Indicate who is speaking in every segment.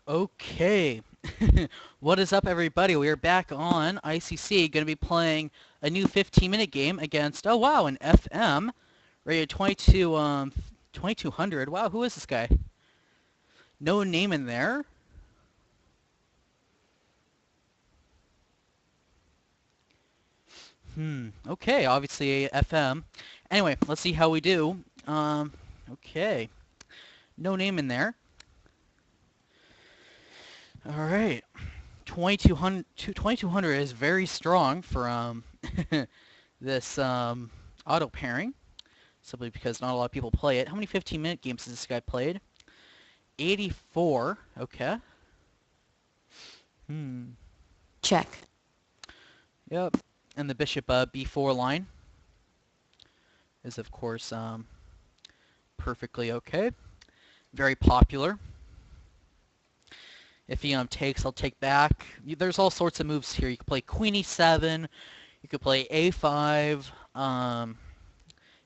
Speaker 1: Okay. What is up, everybody? We are back on ICC, going to be playing a new 15-minute game against, oh wow, an FM, rated 2200. Wow, who is this guy? No name in there? Okay, obviously a FM. Anyway, let's see how we do. Okay. No name in there. Alright. 2200 is very strong for, this, auto pairing. Simply because not a lot of people play it. How many 15-minute games has this guy played? 84. Okay.
Speaker 2: Check.
Speaker 1: Yep. And the bishop b4 line is, of course, perfectly okay. Very popular. If he takes, I'll take back. There's all sorts of moves here. You could play queen e7. You could play a5.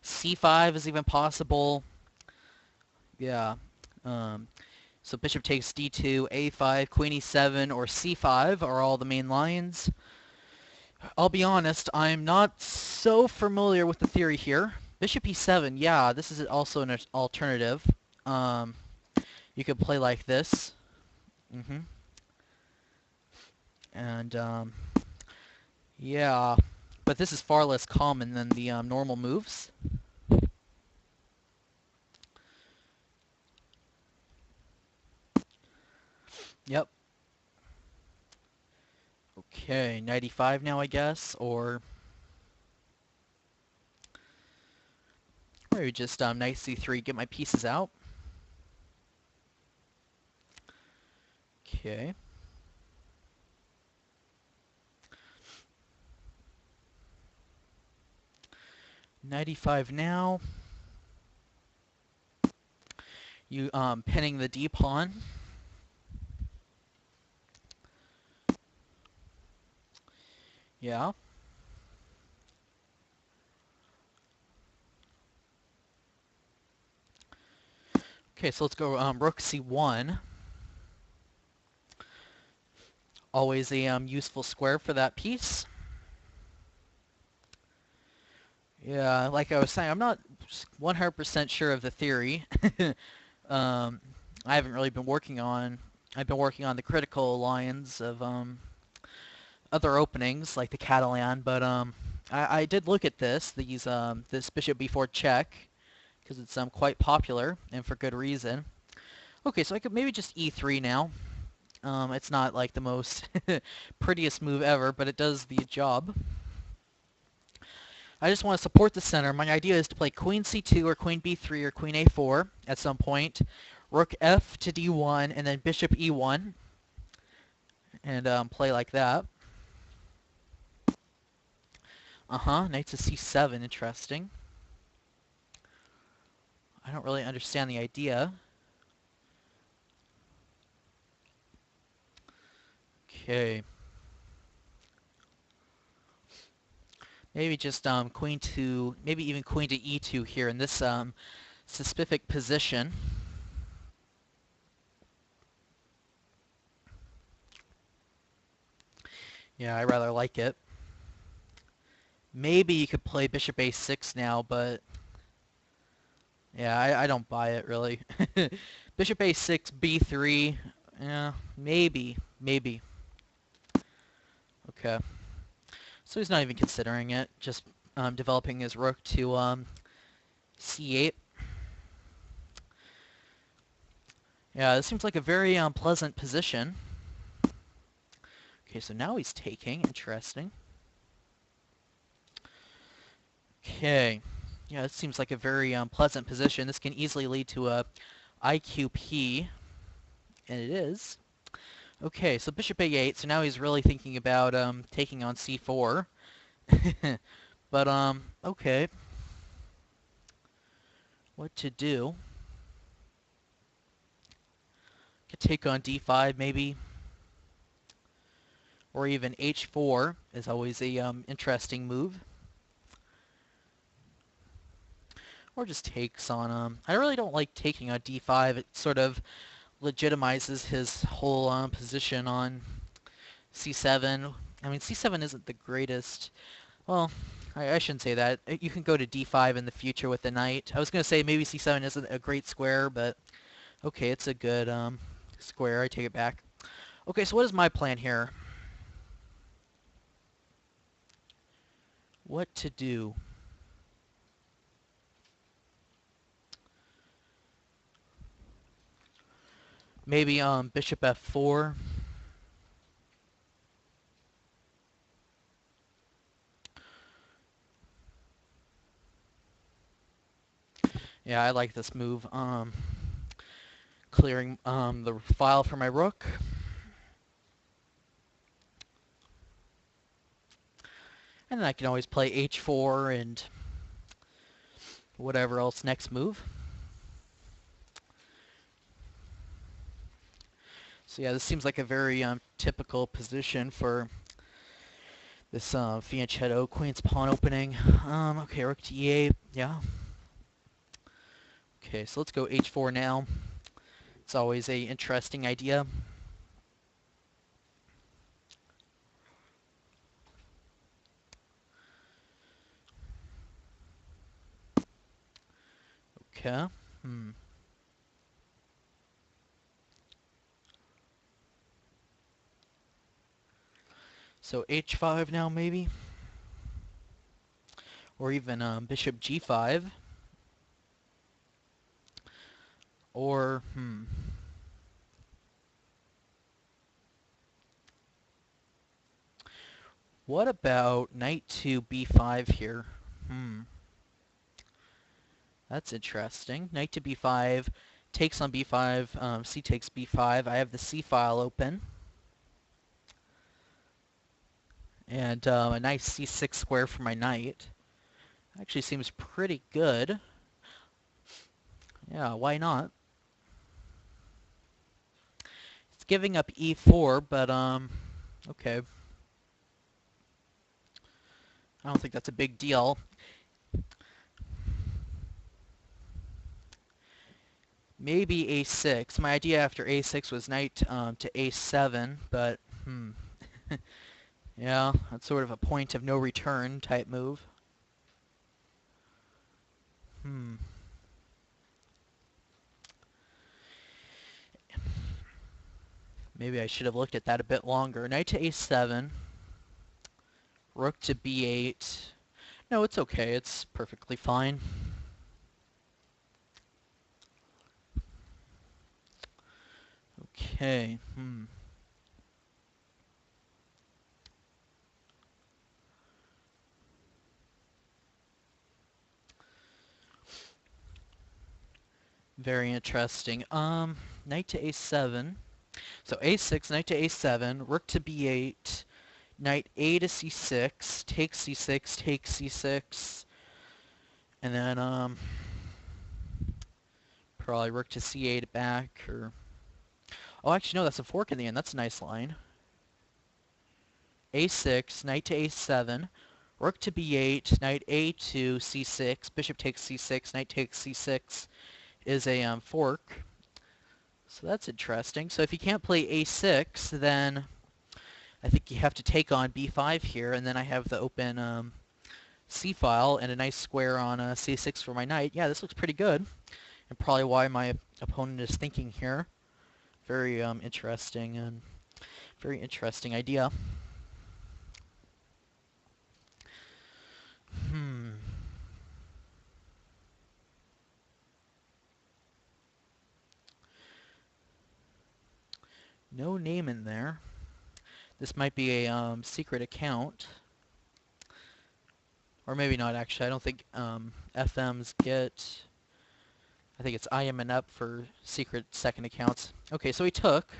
Speaker 1: c5 is even possible. Yeah. So bishop takes d2, a5, queen e7, or c5 are all the main lines. I'll be honest, I'm not so familiar with the theory here. Bishop e7, yeah, this is also an alternative. You could play like this. And, yeah, but this is far less common than the normal moves. Yep. Okay, 95 now, I guess, or maybe just knight c3, get my pieces out. Okay. .95 now. You pinning the d pawn. Yeah. Okay, so let's go rook c1. Always a useful square for that piece. Yeah, like I was saying, I'm not 100% sure of the theory. I haven't really been working on. I've been working on the critical lines of other openings like the Catalan, but I did look at this bishop b4 check because it's quite popular and for good reason. Okay, so I could maybe just e3 now. It's not like the most prettiest move ever, but it does the job. I just want to support the center. My idea is to play queen c2 or queen b3 or queen a4 at some point. Rook f to d1 and then bishop e1 and play like that. Knight to c7, interesting. I don't really understand the idea. Okay. Maybe just queen to, maybe even queen to e2 here in this specific position. Yeah, I rather like it. Maybe you could play bishop a6 now, but yeah, I don't buy it really. Bishop a6, b3, yeah, maybe. Okay. So he's not even considering it, just developing his rook to c8. Yeah, this seems like a very pleasant position. Okay, so now he's taking. Interesting. Okay. Yeah, it seems like a very pleasant position. This can easily lead to a IQP, and it is. Okay, so bishop a8, so now he's really thinking about taking on c4. But, okay. What to do? Could take on d5, maybe. Or even h4 is always a interesting move. Or just takes on I really don't like taking on d5. It sort of legitimizes his whole position on c7. I mean, c7 isn't the greatest. Well, I shouldn't say that. You can go to d5 in the future with the knight. I was going to say maybe c7 isn't a great square, but okay, it's a good square. I take it back. Okay, so what is my plan here? What to do? Maybe bishop f4. Yeah, I like this move. Clearing the file for my rook. And then I can always play h4 and whatever else next move. So yeah, this seems like a very typical position for this fianchetto queen's pawn opening. Okay, rook to e8, yeah. Okay, so let's go h4 now. It's always a interesting idea. Okay. So h5 now, maybe? Or even bishop g5. Or, what about knight to b5 here? That's interesting. Knight to b5, takes on b5, c takes b5. I have the c file open. And a nice c6 square for my knight. Actually seems pretty good. Yeah, why not? It's giving up e4, but okay. I don't think that's a big deal. Maybe a6. My idea after a6 was knight to a7, but yeah, that's sort of a point of no return type move. Maybe I should have looked at that a bit longer. Knight to a7. Rook to b8. No, it's okay. It's perfectly fine. Okay. Very interesting. Knight to a7. So a6, knight to a7, rook to b8, knight a to c6, take c6, take c6, and then probably rook to c8 back, or oh, actually no, that's a fork in the end. That's a nice line. a6, knight to a7, rook to b8, knight a to c6, bishop takes c6, knight takes c6 is a fork. So that's interesting. So if you can't play a6, then I think you have to take on b5 here, and then I have the open c file and a nice square on c6 for my knight. Yeah, this looks pretty good, and probably why my opponent is thinking here. Very interesting and very interesting idea. No name in there. This might be a secret account. Or maybe not, actually. I don't think FMs get... I think it's IM and up for secret second accounts. Okay, so he took,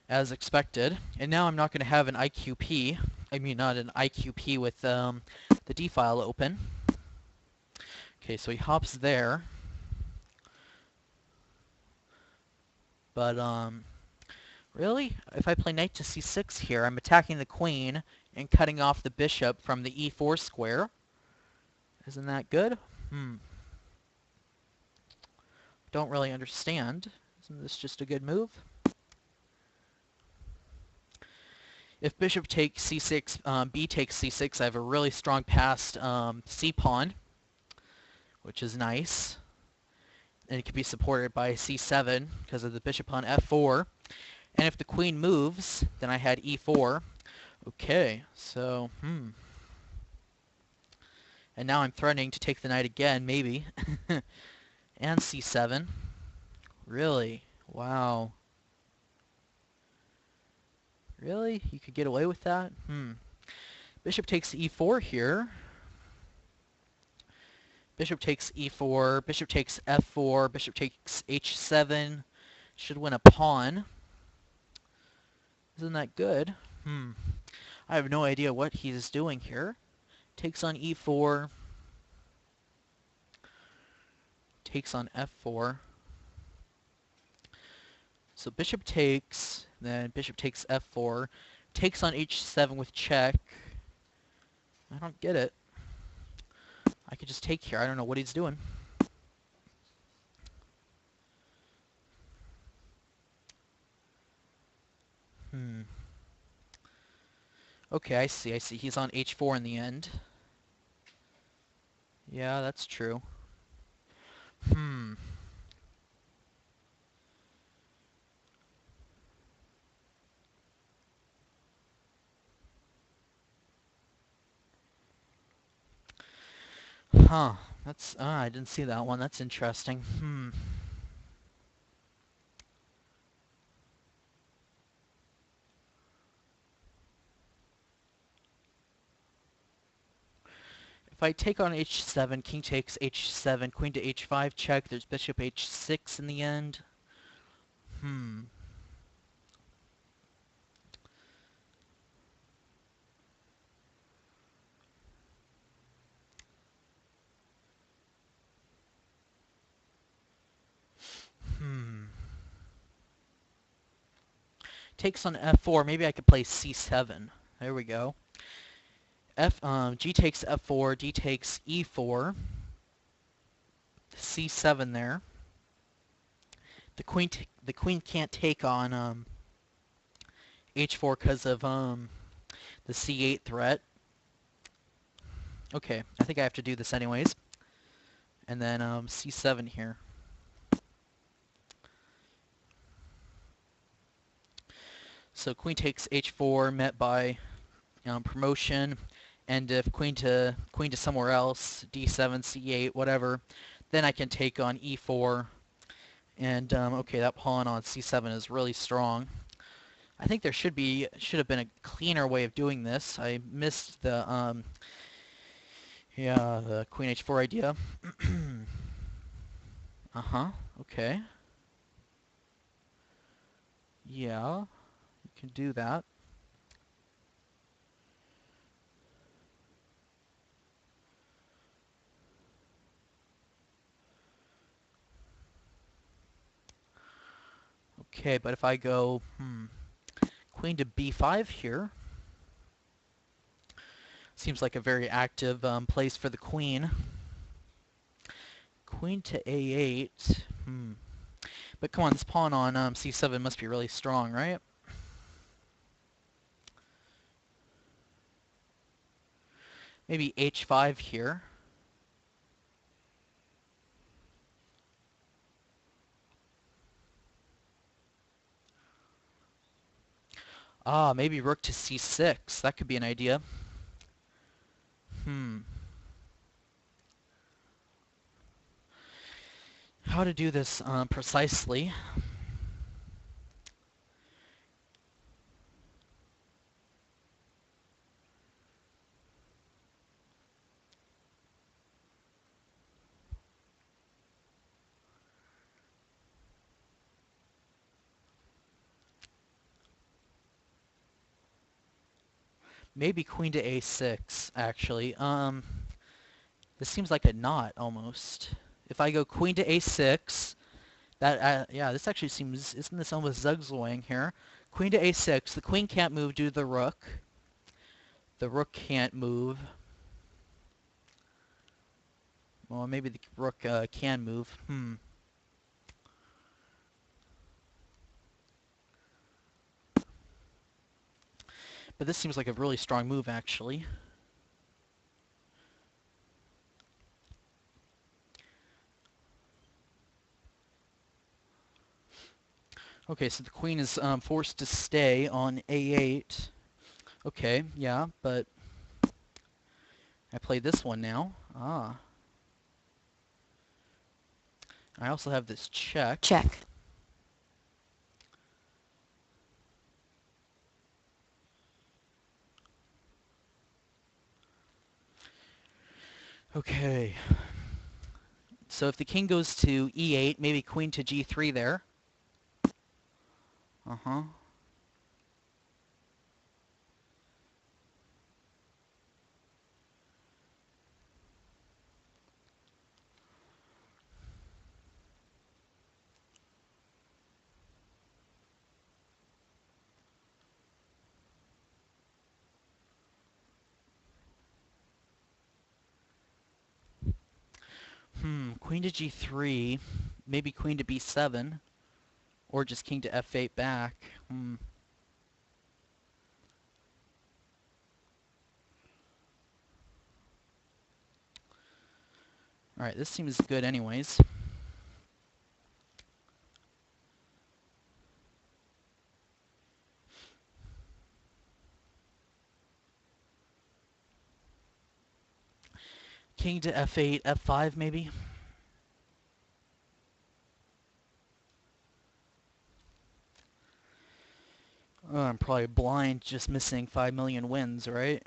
Speaker 1: as expected. And now I'm not going to have an IQP. I mean, not an IQP with the D file open. Okay, so he hops there. But, really? If I play knight to c6 here, I'm attacking the queen and cutting off the bishop from the e4 square. Isn't that good? Don't really understand. Isn't this just a good move? If bishop takes c6, b takes c6, I have a really strong passed c-pawn, which is nice. And it can be supported by c7 because of the bishop on f4. And if the queen moves, then I had e4. Okay, so, And now I'm threatening to take the knight again, maybe. And c7. Really? Wow. Really? You could get away with that? Bishop takes e4 here. Bishop takes e4. Bishop takes f4. Bishop takes h7. Should win a pawn. Isn't that good? I have no idea what he's doing here. Takes on e4. Takes on f4. So bishop takes, then bishop takes f4. Takes on h7 with check. I don't get it. I could just take here. I don't know what he's doing. Okay, I see. He's on h4 in the end. Yeah, that's true. Huh. That's, I didn't see that one. That's interesting. If I take on h7, king takes h7, queen to h5 check, there's bishop h6 in the end. Takes on f4, maybe I could play c7. There we go. G takes f4, D takes e4, c7 there. The queen can't take on h4 because of the c8 threat. Okay, I think I have to do this anyways. And then c7 here. So queen takes h4, met by promotion, and if queen to somewhere else, d7, c8, whatever, then I can take on e4. And okay, that pawn on c7 is really strong. I think there should have been a cleaner way of doing this. I missed the the queen h4 idea. Okay. Yeah, you can do that. Okay, but if I go queen to b5 here, seems like a very active place for the queen. Queen to a8. But come on, this pawn on c7 must be really strong, right? Maybe h5 here. Ah, maybe rook to c6. That could be an idea. How to do this precisely? Maybe queen to a6, actually. This seems like a knot, almost. If I go queen to a6, that, yeah, this actually seems, isn't this almost zugzwang here? Queen to a6, the queen can't move due to the rook. The rook can't move. Well, maybe the rook can move. But this seems like a really strong move, actually. Okay, so the queen is forced to stay on a8. Okay, yeah, but I play this one now. Ah. I also have this check.
Speaker 2: Check.
Speaker 1: Okay. So if the king goes to e8, maybe queen to g3 there. Uh-huh. Queen to g3, maybe queen to b7, or just king to f8 back. Alright, this seems good anyways. King to f8, f5 maybe? Oh, I'm probably blind, just missing 5 million wins, right?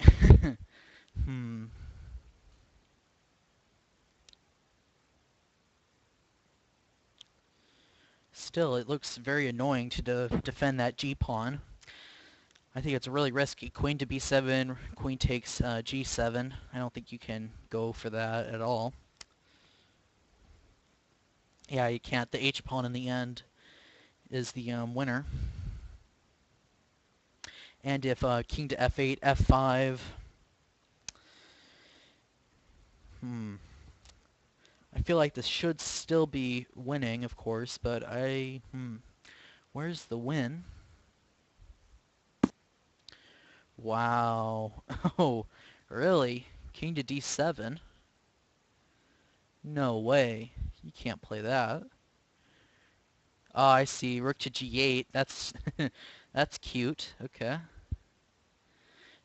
Speaker 1: Still, it looks very annoying to defend that g-pawn. I think it's really risky. Queen to b7, queen takes g7. I don't think you can go for that at all. Yeah, you can't. The h-pawn in the end is the winner. And if king to f8, f5... I feel like this should still be winning, of course, but where's the win? Wow. Oh, really? King to d7? No way. You can't play that. Oh, I see. Rook to g8. That's that's cute. Okay.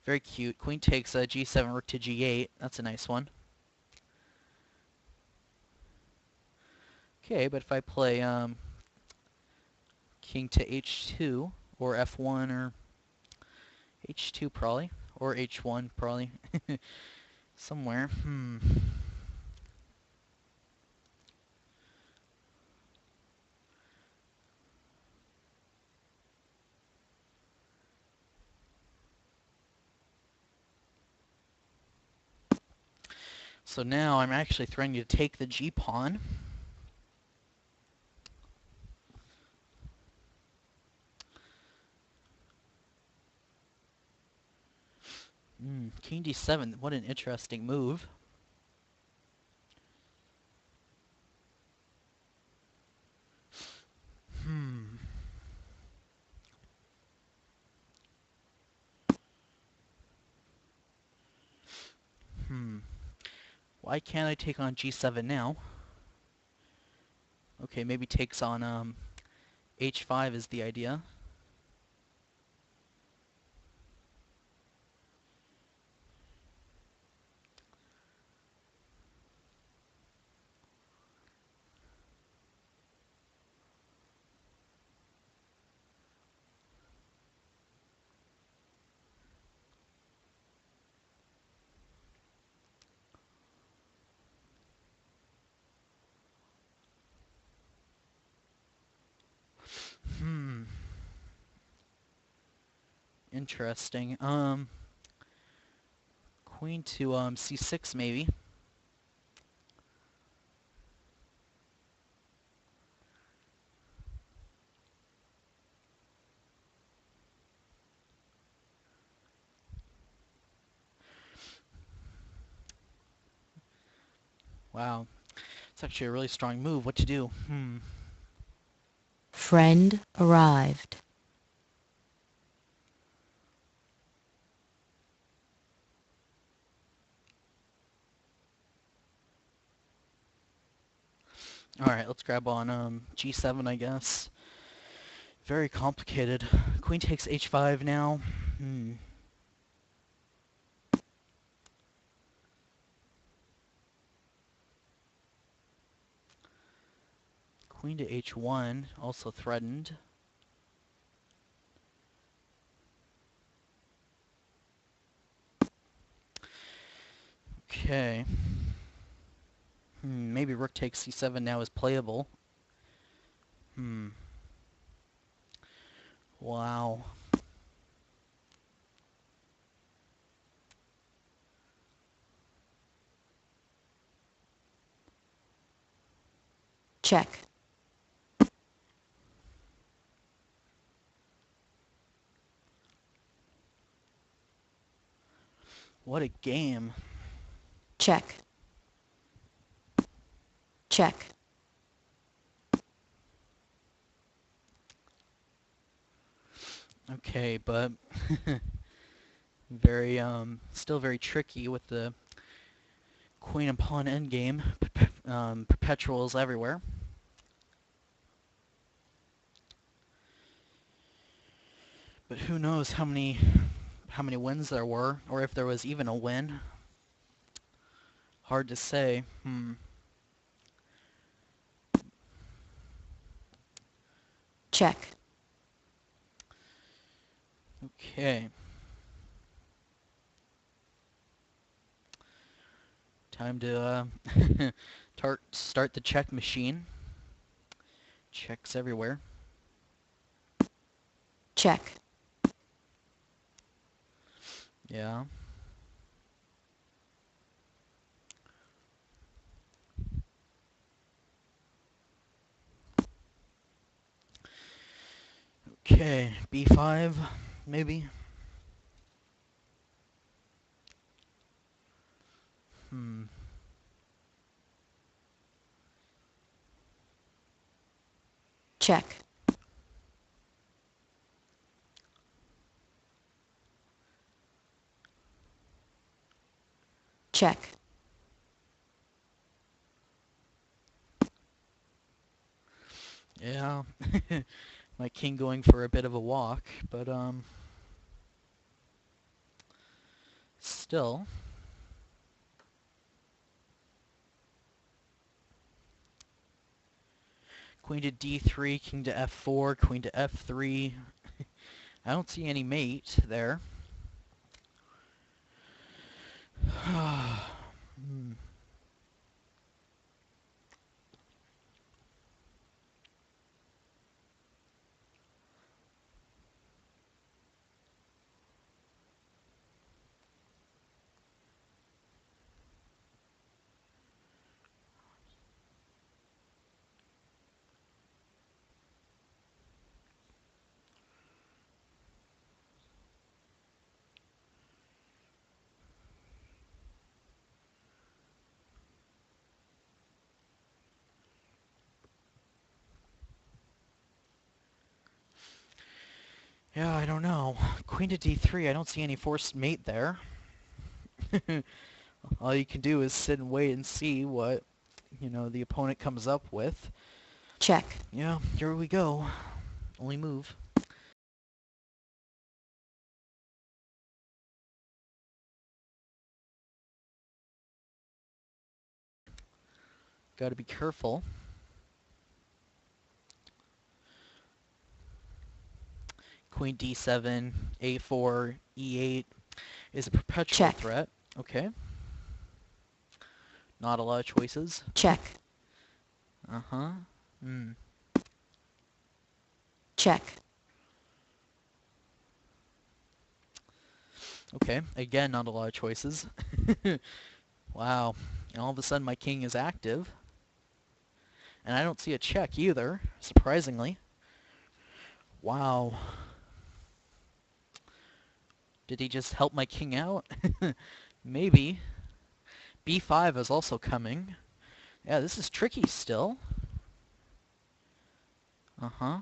Speaker 1: Very cute. Queen takes g7, rook to g8. That's a nice one. Okay, but if I play king to h2 or f1 or h2 probably or h1 probably somewhere. So now I'm actually threatening to take the g-pawn. King d7, what an interesting move. Why can't I take on g7 now? Okay, maybe takes on h5 is the idea. Interesting. Queen to c6 maybe. Wow. It's actually a really strong move. What to do?
Speaker 2: Friend arrived.
Speaker 1: Alright, let's grab on g7, I guess. Very complicated. Queen takes h5 now. Queen to h1, also threatened. Okay. Maybe rook takes c7 now is playable. Wow.
Speaker 2: Check.
Speaker 1: What a game.
Speaker 2: Check. Check.
Speaker 1: Okay, but still very tricky with the queen and pawn endgame. Perpetuals everywhere. But who knows how many wins there were, or if there was even a win. Hard to say.
Speaker 2: Check.
Speaker 1: Okay. Time to start the check machine. Checks everywhere.
Speaker 2: Check.
Speaker 1: Yeah. Okay, b5, maybe.
Speaker 2: Check. Check.
Speaker 1: Yeah. My king going for a bit of a walk, but still. Queen to d3, king to f4, queen to f3. I don't see any mate there. Yeah, I don't know. Queen to d3, I don't see any forced mate there. All you can do is sit and wait and see what, the opponent comes up with.
Speaker 2: Check.
Speaker 1: Yeah, here we go. Only move. Gotta be careful. Queen d7, a4, e8 is a perpetual
Speaker 2: Check.
Speaker 1: threat. Okay. Not a lot of choices.
Speaker 2: Check.
Speaker 1: Uh-huh.
Speaker 2: Check.
Speaker 1: Okay, again, not a lot of choices. Wow. And all of a sudden my king is active. And I don't see a check either, surprisingly. Wow. Did he just help my king out? Maybe. b5 is also coming. Yeah, this is tricky still. Uh-huh.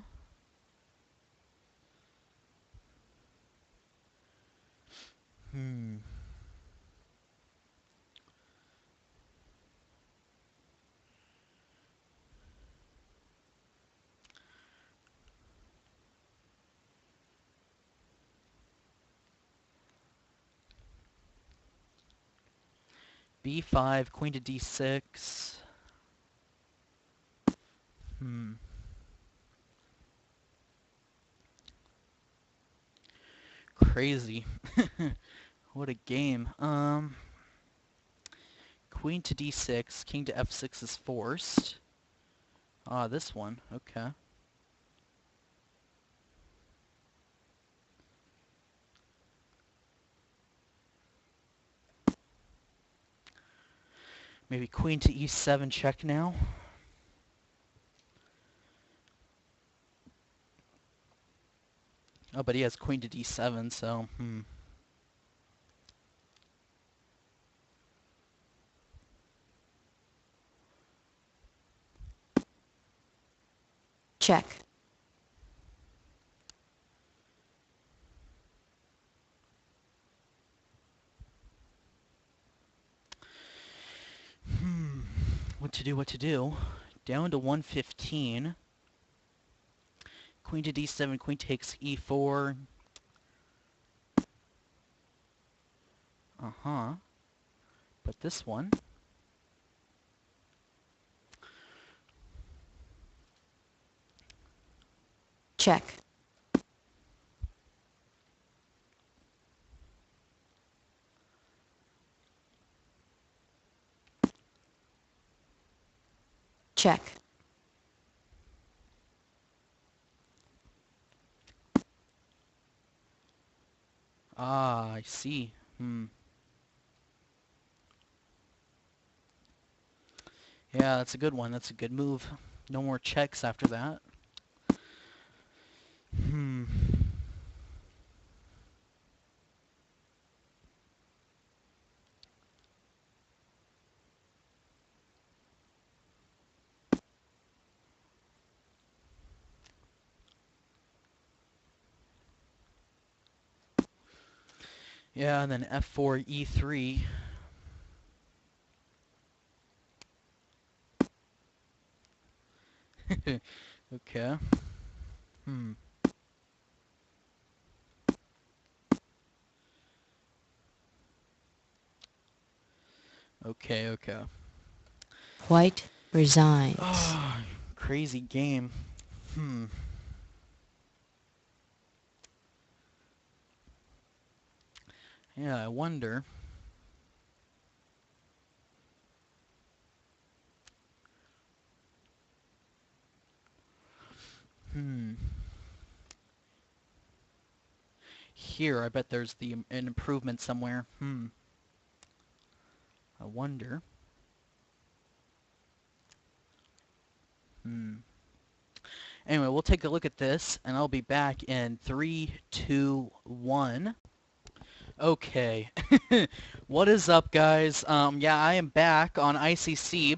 Speaker 1: b5, queen to d6. Crazy. What a game. Queen to d6, king to f6 is forced. Ah, this one. Okay. Maybe queen to e7 check now. Oh, but he has queen to d7, so,
Speaker 2: Check.
Speaker 1: What to do, what to do? Down to 115. Queen to d7, queen takes e4. Uh-huh. But this one...
Speaker 2: Check. Check.
Speaker 1: Ah, I see. Yeah, that's a good one. That's a good move. No more checks after that. Yeah, and then f4, e3. Okay. Okay, okay.
Speaker 2: White resigns.
Speaker 1: Oh, crazy game. Yeah, I wonder. Here, I bet there's an improvement somewhere. I wonder. Anyway, we'll take a look at this, and I'll be back in 3, 2, 1. Okay. What is up, guys? Yeah, I am back on ICC.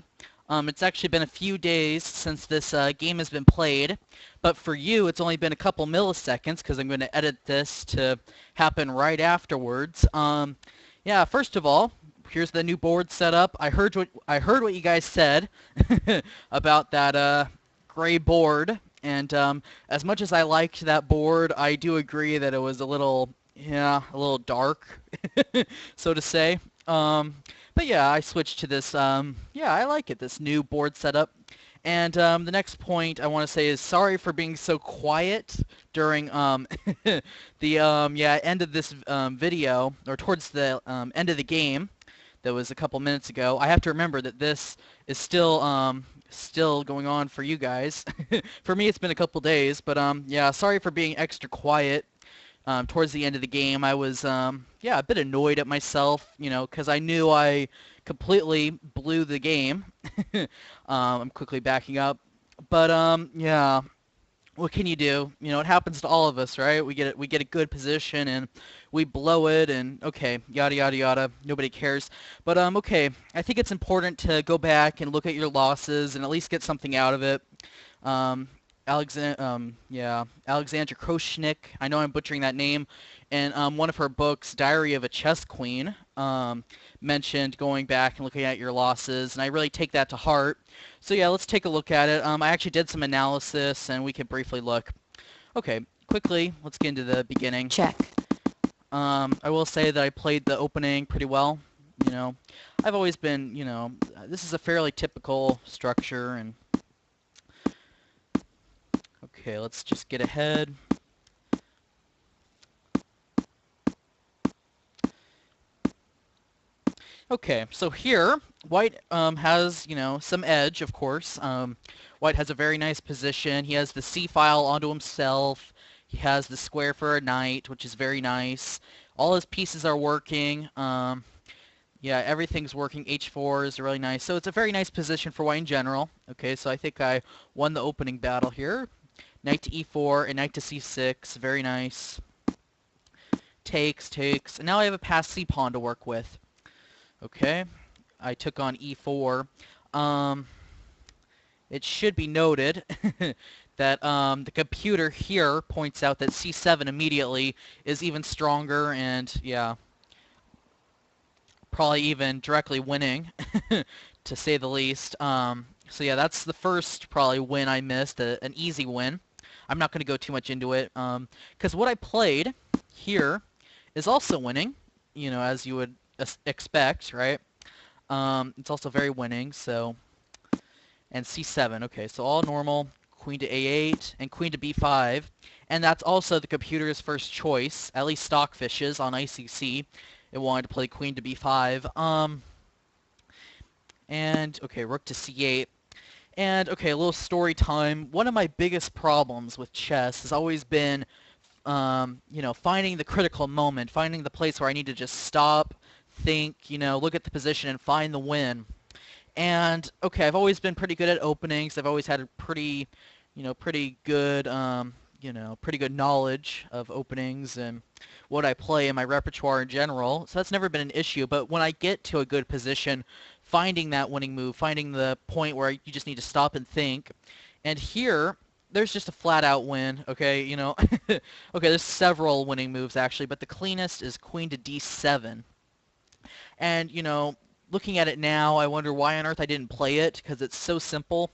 Speaker 1: It's actually been a few days since this game has been played, but for you, it's only been a couple milliseconds because I'm going to edit this to happen right afterwards. Yeah, first of all, here's the new board setup. I heard what you guys said about that gray board, and as much as I liked that board, I do agree that it was a little dark, so to say. But yeah, I switched to this, yeah, I like it, this new board setup. And the next point I want to say is sorry for being so quiet during the end of this video, or towards the end of the game that was a couple minutes ago. I have to remember that this is still going on for you guys. For me, it's been a couple days, but yeah, sorry for being extra quiet. Towards the end of the game, I was, yeah, a bit annoyed at myself, you know, because I knew I completely blew the game. I'm quickly backing up. But, yeah, what can you do? You know, it happens to all of us, right? We get a good position, and we blow it, and okay, yada, yada, yada. Nobody cares. But, okay, I think it's important to go back and look at your losses and at least get something out of it. Alexandra Kroshnik, I know I'm butchering that name, and one of her books, Diary of a Chess Queen, mentioned going back and looking at your losses, and I really take that to heart. So yeah, let's take a look at it. I actually did some analysis, and we can briefly look. Okay, quickly, let's get into the beginning.
Speaker 2: Check.
Speaker 1: I will say that I played the opening pretty well. you know. I've always been, this is a fairly typical structure, and okay, let's just get ahead. Okay, so here, white has, some edge, of course. White has a very nice position. He has the c-file onto himself. He has the square for a knight, which is very nice. All his pieces are working. Yeah, everything's working. h4 is really nice. So it's a very nice position for white in general. Okay, so I think I won the opening battle here. Knight to e4 and knight to c6. Very nice. Takes, takes. And now I have a passed c-pawn to work with. Okay, I took on e4. It should be noted that the computer here points out that c7 immediately is even stronger, and yeah, probably even directly winning, to say the least. So yeah, that's the first probably win I missed, an easy win. I'm not going to go too much into it, because what I played here is also winning, as you would expect, right? It's also very winning, so... And c7, okay, so all normal. Queen to a8, and queen to b5. And that's also the computer's first choice, at least Stockfish's on ICC. It wanted to play queen to b5. And, okay, rook to c8. And, okay, a little story time. One of my biggest problems with chess has always been, finding the critical moment, finding the place where I need to just stop, think, look at the position and find the win. And, okay, I've always been pretty good at openings. I've always had a pretty good, pretty good knowledge of openings and what I play in my repertoire in general. So that's never been an issue. But when I get to a good position, finding that winning move, finding the point where you just need to stop and think. And here, there's just a flat-out win, okay? Okay, there's several winning moves, actually, but the cleanest is queen to d7. And, looking at it now, I wonder why on earth I didn't play it, because it's so simple,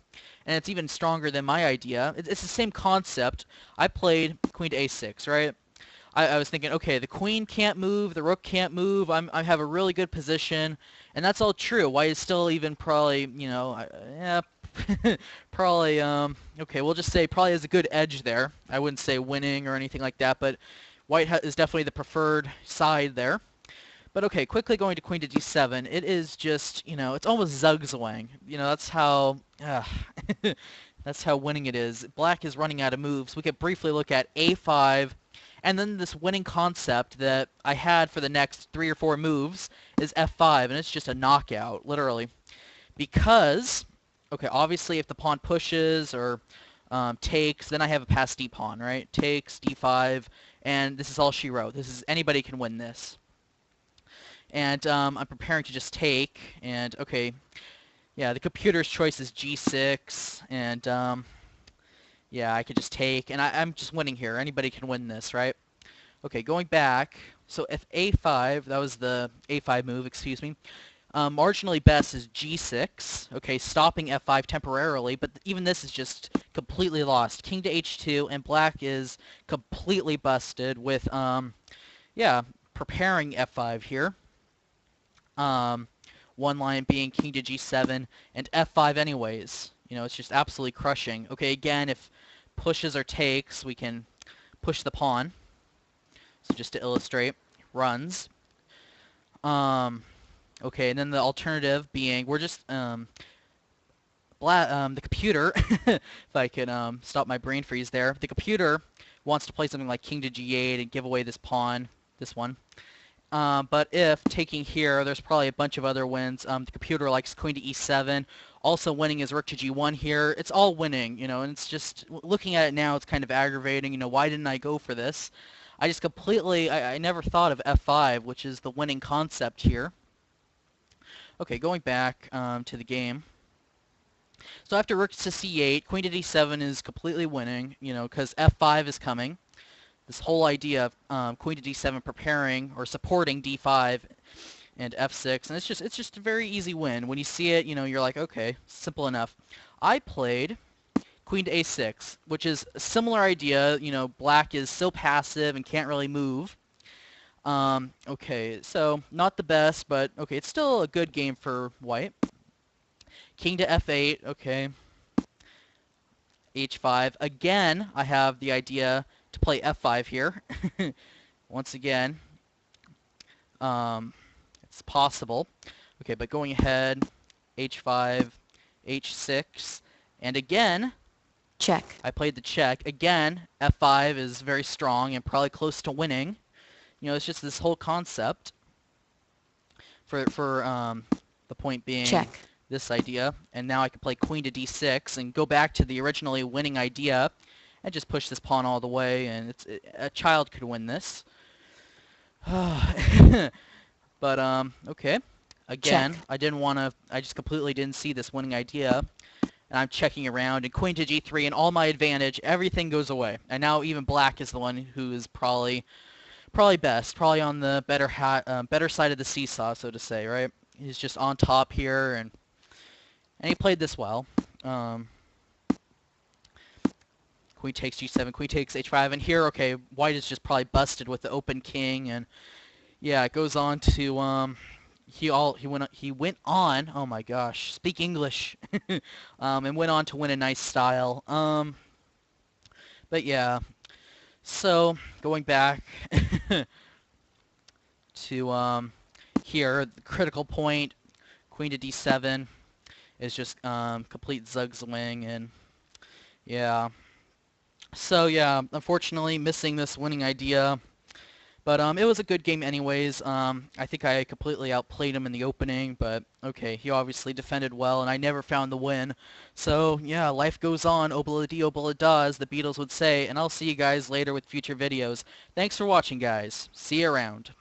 Speaker 1: and it's even stronger than my idea. It's the same concept. I played queen to a6, right? I was thinking, okay, the queen can't move, the rook can't move, I have a really good position, and that's all true. White is still even probably, yeah, probably, okay, we'll just say probably has a good edge there. I wouldn't say winning or anything like that, but white is definitely the preferred side there. But okay, quickly going to queen to d7, it is just, it's almost zugzwang. That's how, that's how winning it is. Black is running out of moves. We could briefly look at a5, and then this winning concept that I had for the next 3 or 4 moves is f5, and it's just a knockout, literally. Because, okay, obviously if the pawn pushes or takes, then I have a passed d-pawn, right? Takes, d5, and this is all she wrote. Anybody can win this. And I'm preparing to just take, and okay, yeah, the computer's choice is g6, and yeah, I could just take, and I'm just winning here. Anybody can win this, right? Okay, going back, so if a5, that was the a5 move, excuse me, marginally best is g6, okay, stopping f5 temporarily, but even this is just completely lost. King to h2, and black is completely busted with, yeah, preparing f5 here. One line being king to g7 and f5 anyways. It's just absolutely crushing. Okay, again, if pushes or takes, we can push the pawn. So just to illustrate, runs. Okay, and then the alternative being, we're just, the computer, if I can stop my brain freeze there, the computer wants to play something like king to g8 and give away this pawn, this one. But if taking here, there's probably a bunch of other wins. The computer likes queen to e7. Also winning is rook to g1 here. It's all winning, and it's just, looking at it now, it's kind of aggravating. Why didn't I go for this? I just completely, I never thought of f5, which is the winning concept here. Okay, going back to the game. So after rook to c8, queen to d7 is completely winning, because f5 is coming. This whole idea of queen to d7 preparing or supporting d5 and f6, and it's just a very easy win. When you see it, you're like, okay, simple enough. I played queen to a6, which is a similar idea. Black is so passive and can't really move. Okay, so not the best, but okay, it's still a good game for white. King to f8, okay. h5. Again, I have the idea to play f5 here. Once again, um, it's possible. Okay, but going ahead, h5, h6, and again,
Speaker 2: check,
Speaker 1: I played the check. Again, f5 is very strong and probably close to winning. You know, it's just this whole concept for the point being
Speaker 2: check,
Speaker 1: this idea. And now I can play queen to d6 and go back to the originally winning idea and just push this pawn all the way, and a child could win this. But okay. Again,
Speaker 2: check,
Speaker 1: I just completely didn't see this winning idea. And I'm checking around, and queen to g3, and all my advantage, everything goes away. And now even black is the one who is probably best, probably on the better side of the seesaw, so to say, right? He's just on top here, and he played this well. Queen takes g7, queen takes h5, and here, okay, white is just probably busted with the open king, and yeah, it goes on to he went on, oh my gosh, speak English, and went on to win a nice style. But yeah, so going back to here, the critical point, queen to d7 is just complete zugzwang, and yeah. So yeah, unfortunately missing this winning idea. But it was a good game anyways. I think I completely outplayed him in the opening, but okay, he obviously defended well, and I never found the win. So yeah, life goes on, obla-di, obla-da, as the Beatles would say, and I'll see you guys later with future videos. Thanks for watching, guys. See you around.